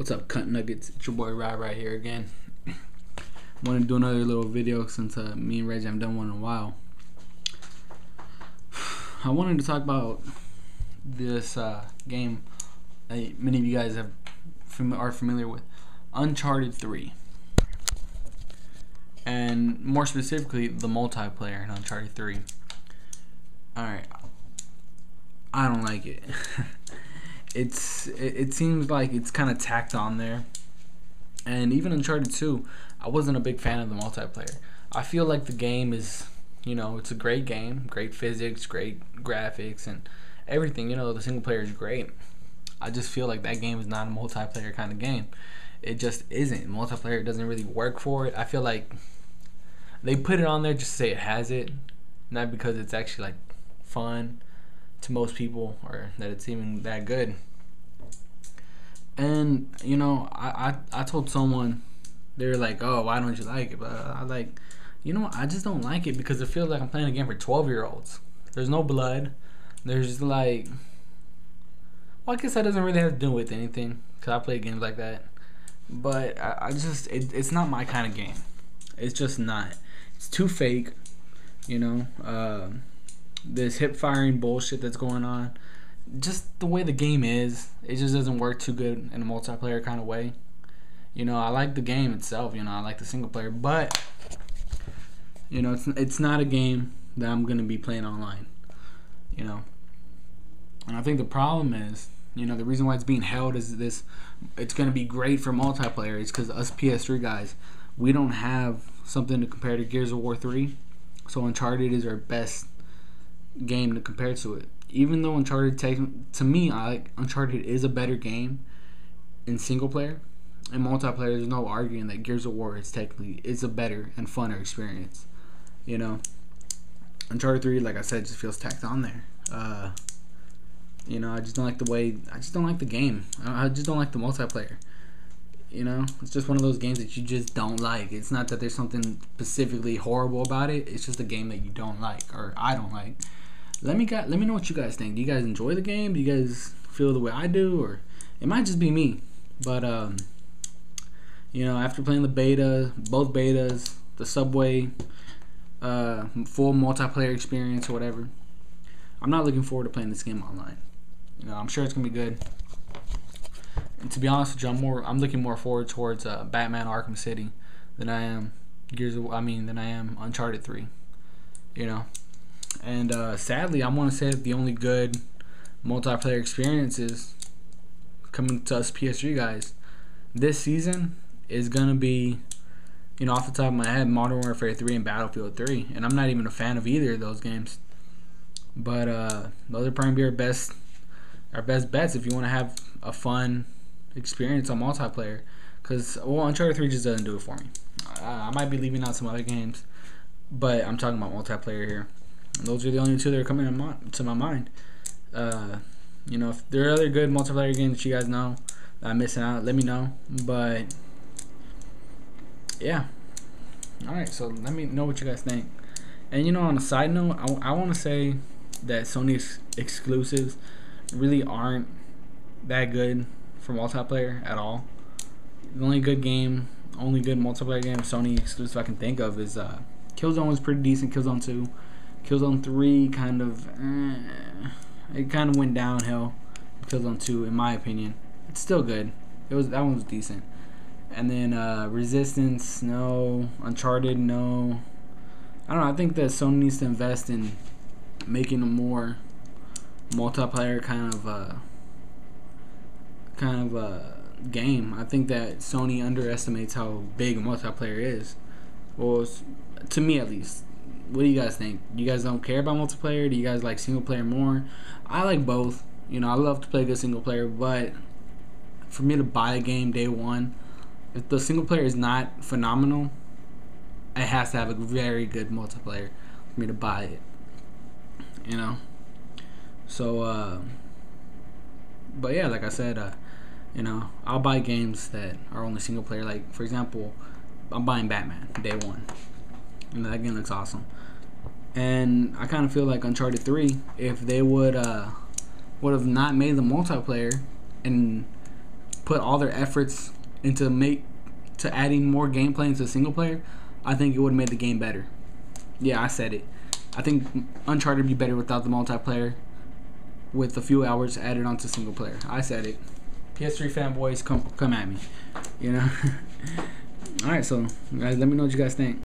What's up, cunt nuggets? It's your boy RyRy here again. Want to do another little video since me and Reggie haven't done one in a while. I wanted to talk about this game that many of you guys are familiar with, Uncharted 3, and more specifically the multiplayer in Uncharted 3. Alright, I don't like it. It seems like it's kind of tacked on there. And even Uncharted 2, I wasn't a big fan of the multiplayer. I feel like the game is, it's a great game, great physics, great graphics, and everything. The single player is great. I just feel like that game is not a multiplayer kind of game. It just isn't. Multiplayer doesn't really work for it. I feel like they put it on there just to say it has it, not because it's actually like fun to most people or that it's even that good. And I told someone, they were like, oh, why don't you like it? But I like, I just don't like it because it feels like I'm playing a game for 12-year-olds. There's no blood. There's like, well, I guess that doesn't really have to do with anything because I play games like that. But I just, it's not my kind of game. It's just not. It's too fake, this hip firing bullshit that's going on. Just the way the game is, it just doesn't work too good in a multiplayer kind of way. I like the game itself, I like the single player, but it's not a game that I'm gonna be playing online. And I think the problem is, the reason why it's being held is this: it's gonna be great for multiplayer. It's because us PS3 guys, we don't have something to compare to Gears of War 3, so Uncharted is our best game to compare to it. Even though Uncharted to me, Uncharted is a better game in single player. In multiplayer, there's no arguing that Gears of War is a better and funner experience. Uncharted 3, like I said, just feels tacked on there. I just don't like the way. I just don't like the game. I just don't like the multiplayer. It's just one of those games that you just don't like. It's not that there's something specifically horrible about it. It's just a game that you don't like, or I don't like. Let me know what you guys think. Do you guys enjoy the game? Do you guys feel the way I do, or it might just be me? But after playing the beta, both betas, the Subway, full multiplayer experience or whatever, I'm not looking forward to playing this game online. I'm sure it's gonna be good. And to be honest with you, I'm looking more forward towards Batman Arkham City than I am Uncharted 3. And sadly, I want to say that the only good multiplayer experiences coming to us PS3 guys this season is gonna be, off the top of my head, Modern Warfare 3 and Battlefield 3. And I'm not even a fan of either of those games. But those are probably our best bets if you want to have a fun experience on multiplayer. Because Uncharted 3 just doesn't do it for me. I might be leaving out some other games, but I'm talking about multiplayer here. And those are the only two that are coming to my mind. If there are other good multiplayer games that you guys know that I'm missing out, let me know. But yeah, alright, so let me know what you guys think. And on a side note, I want to say that Sony's exclusives really aren't that good for multiplayer at all. The only good multiplayer game Sony exclusive I can think of is Killzone was pretty decent. Killzone 2, Killzone 3 it kind of went downhill. Killzone 2, in my opinion, it's still good. That one was decent. And then Resistance, no. Uncharted, no. I don't know. I think that Sony needs to invest in making a more multiplayer kind of game. I think that Sony underestimates how big multiplayer is. Well, to me at least. What do you guys think? You guys don't care about multiplayer? Do you guys like single player more? I like both. I love to play good single player, but for me to buy a game day one, if the single player is not phenomenal, it has to have a very good multiplayer for me to buy it. So but yeah, like I said, I'll buy games that are only single player. Like, for example, I'm buying Batman day one. That game looks awesome. And I kind of feel like Uncharted 3, if they would have not made the multiplayer and put all their efforts into adding more gameplay into single player, I think it would have made the game better. Yeah, I said it. I think Uncharted would be better without the multiplayer, with a few hours added onto single player. I said it. PS3 fanboys, come at me. You know. All right, so guys, let me know what you guys think.